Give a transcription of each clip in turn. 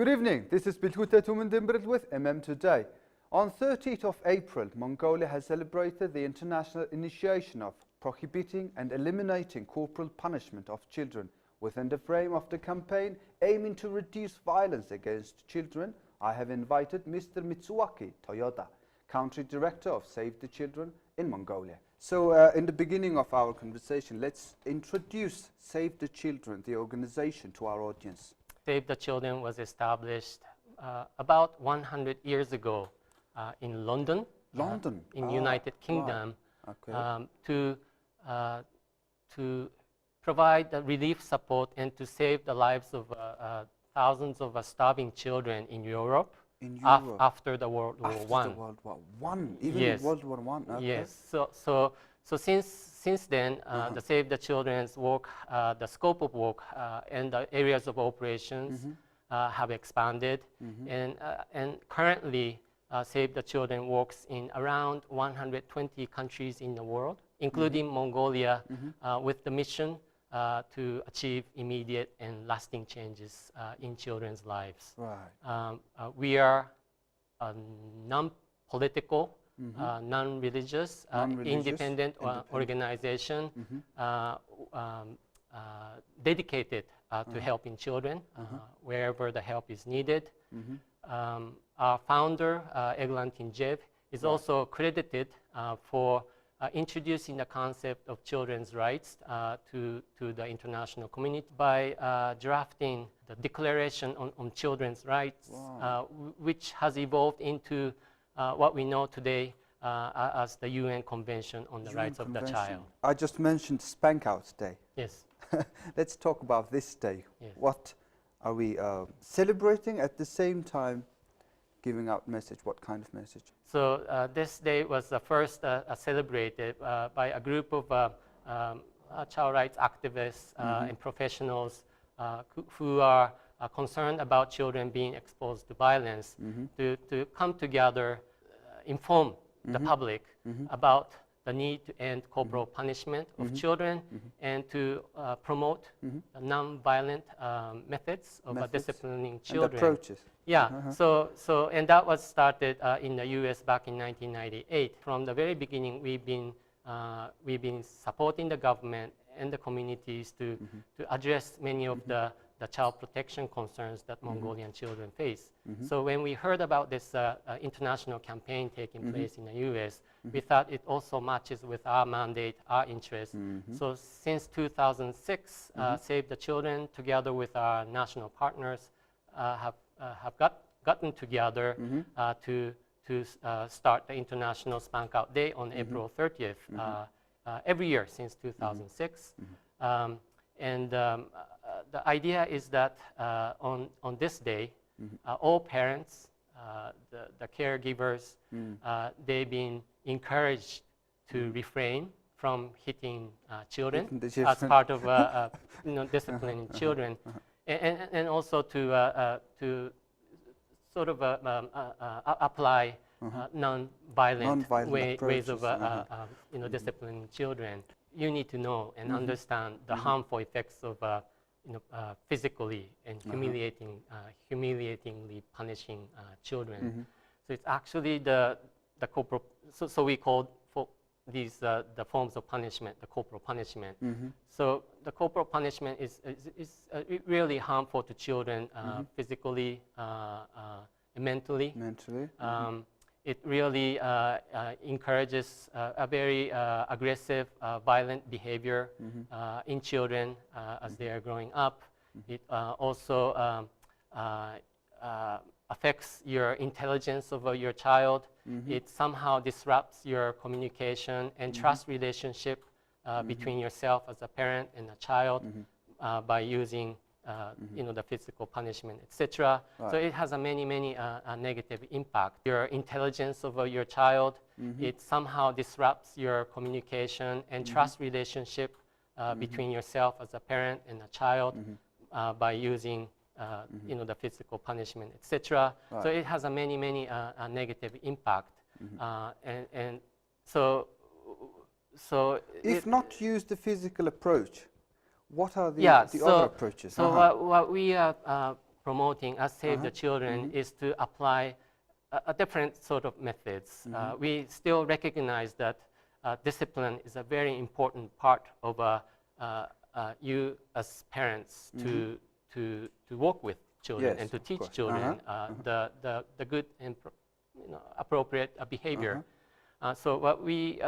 Good evening, this is Bilhuta Tumundimbril with Today. On 30th of April, Mongolia has celebrated the international initiation of prohibiting and eliminating corporal punishment of children. Within the frame of the campaign aiming to reduce violence against children, I have invited Mr. Mitsuaki Toyoda, Country Director of Save the Children in Mongolia. So in the beginning of our conversation, let's introduce Save the Children, the organization, to our audience. Save the Children was established about 100 years ago in London, in United Kingdom, right. to provide the relief support and to save the lives of thousands of starving children in Europe. After the World War I. After the World War I, even yes. World War I. Okay. Yes. So since then, the Save the Children's work, the scope of work, and the areas of operations have expanded, and currently Save the Children works in around 120 countries in the world, including Mongolia, with the mission to achieve immediate and lasting changes in children's lives. Right. We are a non-political, non-religious, independent organization dedicated to helping children wherever the help is needed. Our founder, Eglan Tinjev, is also credited for introducing the concept of children's rights to the international community by drafting the Declaration on Children's Rights, which has evolved into what we know today as the UN Convention on the Rights of the Child. I just mentioned Spank Out Day. Yes. Let's talk about this day. Yes. What are we celebrating at the same time giving out message? What kind of message? So this day was first celebrated by a group of child rights activists and professionals who are concerned about children being exposed to violence to come together, inform the public about the need to end corporal punishment of children and to promote non-violent methods of disciplining children. And approaches. Yeah, and that was started in the U.S. back in 1998. From the very beginning, we've been supporting the government and the communities to address many of the child protection concerns that Mongolian children face. So when we heard about this international campaign taking place in the U.S., we thought it also matches with our mandate, our interests. So since 2006, Save the Children, together with our national partners, have gotten together to start the International Spank Out Day on April 30th every year since 2006. The idea is that on this day, all parents, the caregivers, they've been encouraged to refrain from hitting children as part of disciplining children, and also to sort of apply non-violent ways of disciplining children. You need to know and understand the harmful effects of physically and humiliatingly punishing children. So it's actually the corporal. So we call these the forms of punishment the corporal punishment. So the corporal punishment is really harmful to children physically and mentally. It really encourages a very aggressive, violent behavior in children as they are growing up. It also affects your intelligence of your child. It somehow disrupts your communication and trust relationship between yourself as a parent and a child by using the physical punishment, etc. So it has a many negative impact. Your intelligence of your child, it somehow disrupts your communication and trust relationship between yourself as a parent and a child by using the physical punishment, etc. So it has a many negative impact, and so if not use the physical approach, what are the other approaches? So what we promoting as Save the Children is to apply a different sort of methods. We still recognize that discipline is a very important part of you as parents to work with children Yes, and to of teach course. children the good and appropriate behavior. So what we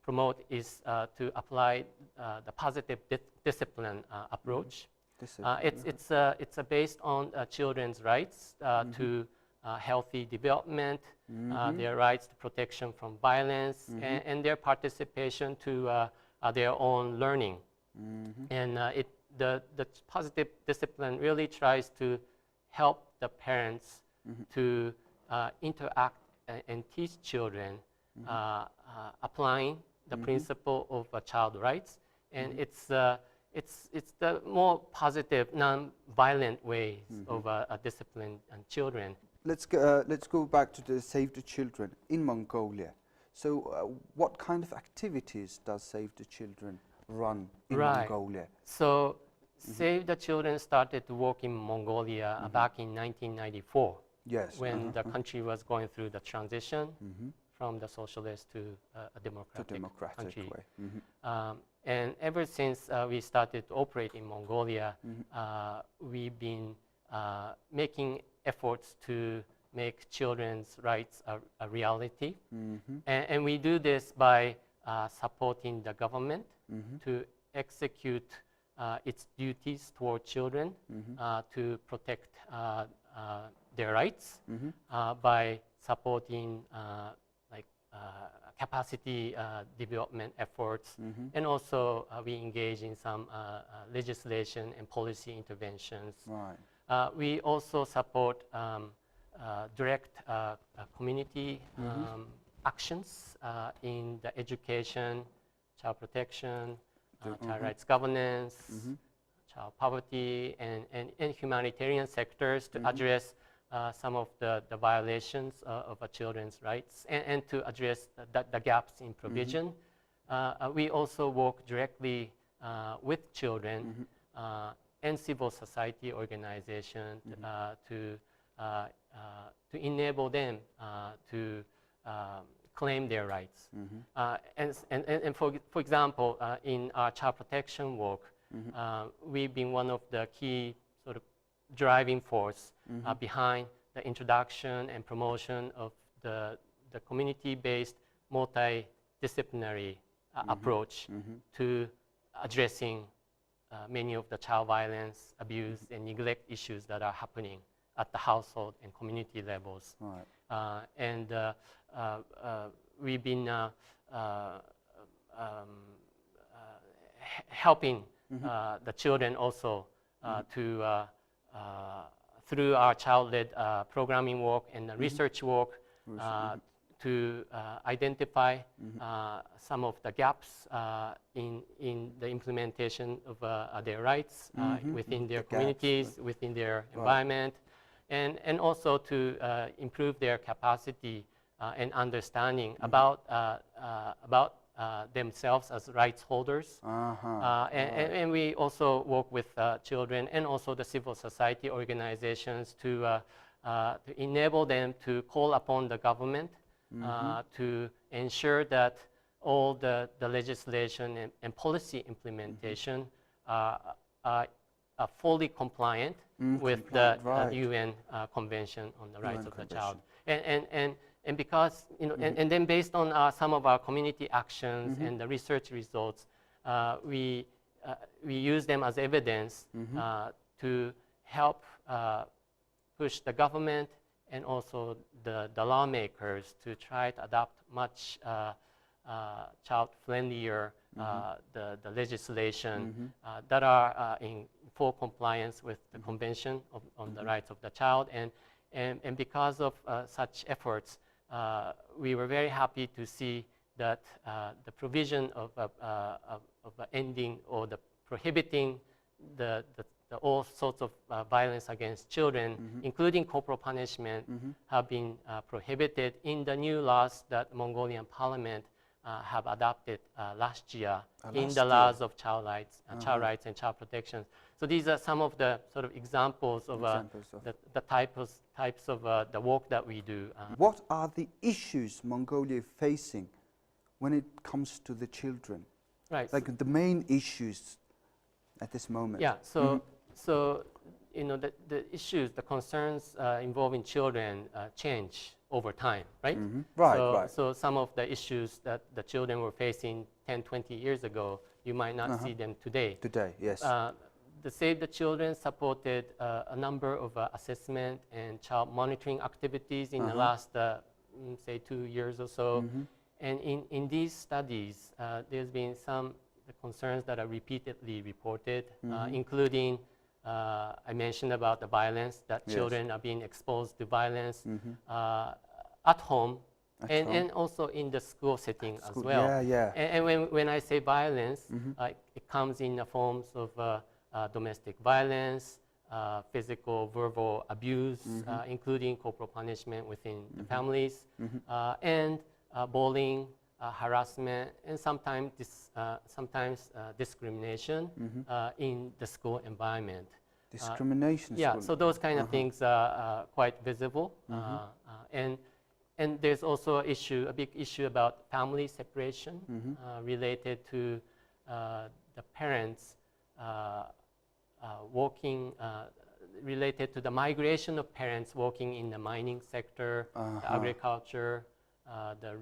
promote is to apply the positive discipline approach. It's based on children's rights to healthy development, their rights to protection from violence, and their participation to their own learning. And the positive discipline really tries to help the parents to interact and teach children applying the principle of child rights, and it's the more positive, non-violent ways of discipline and children. Let's go back to the Save the Children in Mongolia. So, what kind of activities does Save the Children run in Mongolia? So, Save the Children started to work in Mongolia back in 1994. Yes. When the country was going through the transition from the socialist to a democratic country. Way. And ever since we started to operate in Mongolia, we've been making efforts to make children's rights a reality. And we do this by supporting the government to execute its duties toward children, to protect their rights by supporting capacity development efforts, and also we engage in some legislation and policy interventions. We also support direct community actions in the education, child protection, child rights governance, child poverty, and humanitarian sectors to address some of the violations of children's rights, and to address the gaps in provision. We also work directly with children and civil society organizations to enable them to claim their rights. And for example, in our child protection work, we've been one of the key sort of driving force behind the introduction and promotion of the community-based multidisciplinary approach to addressing many of the child violence, abuse, and neglect issues that are happening at the household and community levels. And we've been helping the children also to through our child-led programming work and research work to identify some of the gaps in the implementation of their rights within their communities, within their environment, and also to improve their capacity and understanding about themselves as rights holders. And we also work with children and also the civil society organizations to enable them to call upon the government to ensure that all the legislation and policy implementation are fully compliant with the UN Convention on the Rights of the Child. And because, and then based on some of our community actions and the research results, we use them as evidence to help push the government and also the lawmakers to try to adopt much child-friendlier the legislation that are in full compliance with the Convention on the Rights of the Child. And because of such efforts, we were very happy to see that the provision of ending or the prohibiting the all sorts of violence against children, including corporal punishment, have been prohibited in the new laws that Mongolian Parliament have adopted last year in last the year. laws of child rights and child protection. So these are some of the sort of examples of, the types of the work that we do. What are the issues Mongolia is facing when it comes to the children? Right. Like the main issues at this moment. Yeah. So you know the issues, the concerns involving children change over time, right? Right. So some of the issues that the children were facing 10, 20 years ago, you might not see them today. Today, yes. The Save the Children supported a number of assessment and child monitoring activities in the last, say, 2 years or so. And in these studies, there's been some concerns that are repeatedly reported, including I mentioned about the violence, that children are being exposed to violence at home, and also in the school setting as well. And when I say violence, it comes in the forms of domestic violence, physical, verbal abuse, including corporal punishment within the families, and bullying, harassment, and sometimes discrimination in the school environment. Discrimination. Yeah, so those kind of things are quite visible. And there's also a big issue about family separation related to the parents working, related to the migration of parents working in the mining sector, the agriculture, the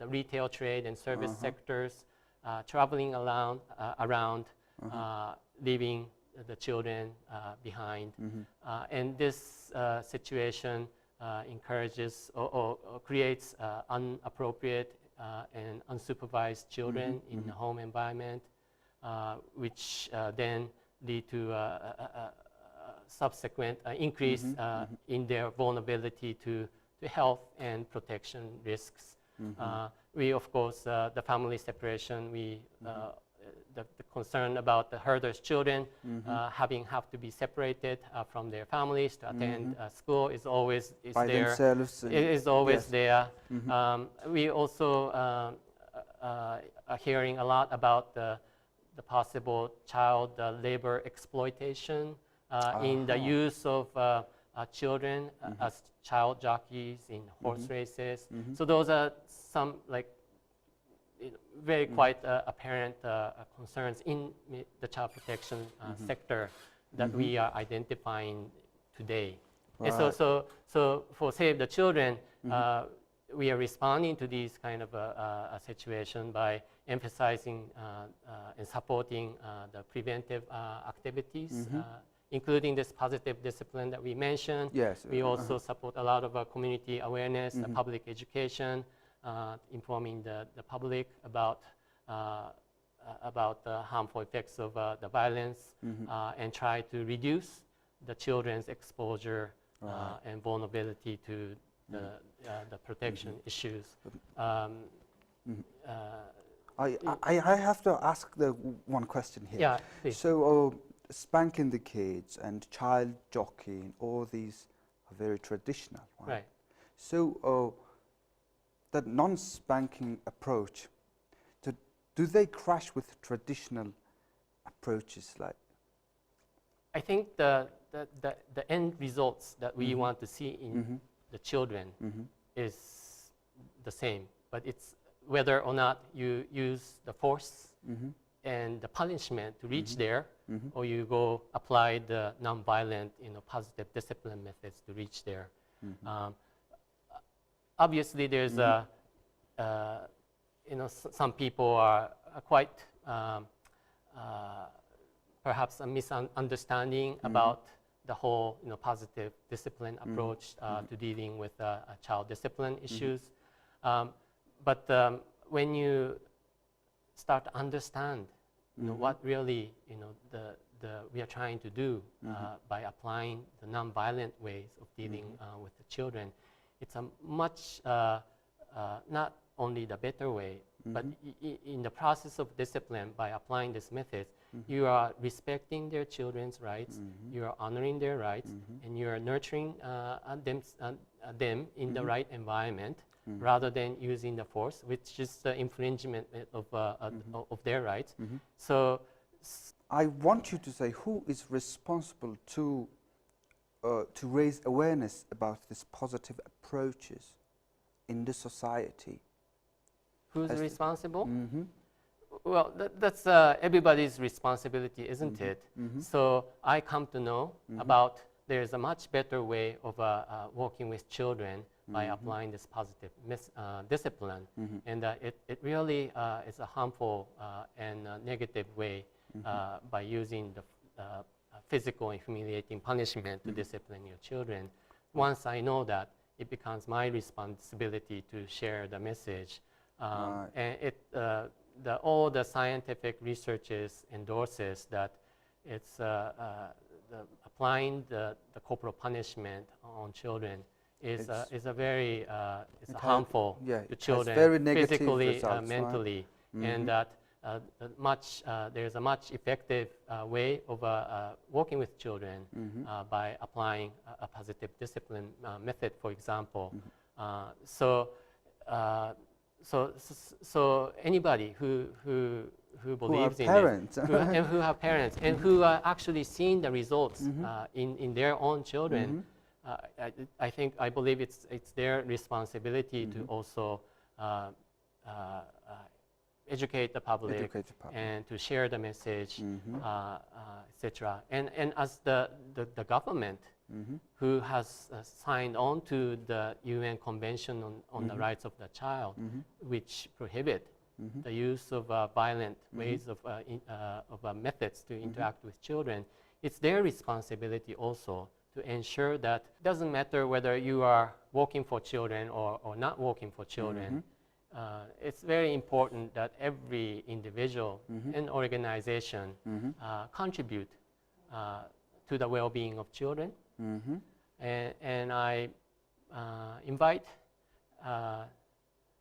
retail trade and service sectors, traveling around, leaving the children behind. And this situation encourages or creates inappropriate and unsupervised children in the home environment, which then lead to a subsequent increase in their vulnerability to health and protection risks. We, of course, the family separation, the concern about the herders' children have to be separated from their families to attend school is always there. It is always there. We also are hearing a lot about the possible child labor exploitation in the use of children as child jockeys in horse races. So those are some very quite apparent concerns in the child protection sector that we are identifying today. And so for Save the Children, we are responding to these kind of a situation by emphasizing and supporting the preventive activities, including this positive discipline that we mentioned. Yes. We also support a lot of community awareness, public education, informing the public about the harmful effects of the violence, and try to reduce the children's exposure and vulnerability to the protection issues. I have to ask the one question here. Yeah, please. So spanking the kids and child jockeying, all these are very traditional, right? So that non-spanking approach, do they crash with traditional approaches? Like, I think the end results that we want to see in the children is the same, but it's whether or not you use the force and the punishment to reach there, or you go apply the non-violent, positive discipline methods to reach there. Obviously, there's some people are quite perhaps a misunderstanding about the whole positive discipline approach to dealing with child discipline issues. But when you start to understand what really we are trying to do by applying the non-violent ways of dealing with the children, it's a much not only the better way, but in the process of discipline, by applying this method, you are respecting their children's rights, you are honoring their rights, and you are nurturing them in the right environment. rather than using the force, which is the infringement of their rights. So I want you to say who is responsible to raise awareness about these positive approaches in the society. who's responsible? Mm-hmm. Well, that's everybody's responsibility, isn't it? So I come to know about there's a much better way of working with children by applying this positive discipline, and it really is a harmful and negative way by using the physical and humiliating punishment to discipline your children. Once I know that, it becomes my responsibility to share the message, and all the scientific researches endorses that it's applying the corporal punishment on children is a very harmful to children, very negative physically, results, mentally, and that there's a much effective way of working with children by applying a positive discipline method, wfor example. So anybody who believes in parents. it, who have parents, and who are actually seeing the results in their own children, I believe it's their responsibility to also educate the public, and to share the message, etc. And as the government, who has signed on to the UN Convention on the Rights of the Child, which prohibit the use of violent ways of methods to interact with children, it's their responsibility also to ensure that it doesn't matter whether you are working for children or not working for children. It's very important that every individual and organization contribute to the well-being of children. And I invite the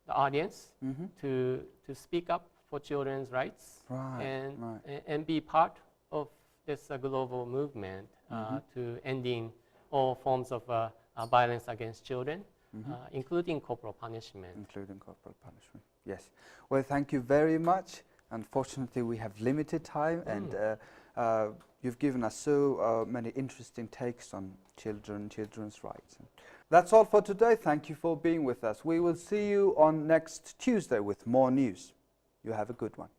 audience to speak up for children's rights, and be part of this global movement to ending all forms of violence against children, including corporal punishment. Yes. Well, thank you very much. Unfortunately, we have limited time, and you've given us so many interesting takes on children's rights. That's all for today. Thank you for being with us. We will see you on next Tuesday with more news. You have a good one.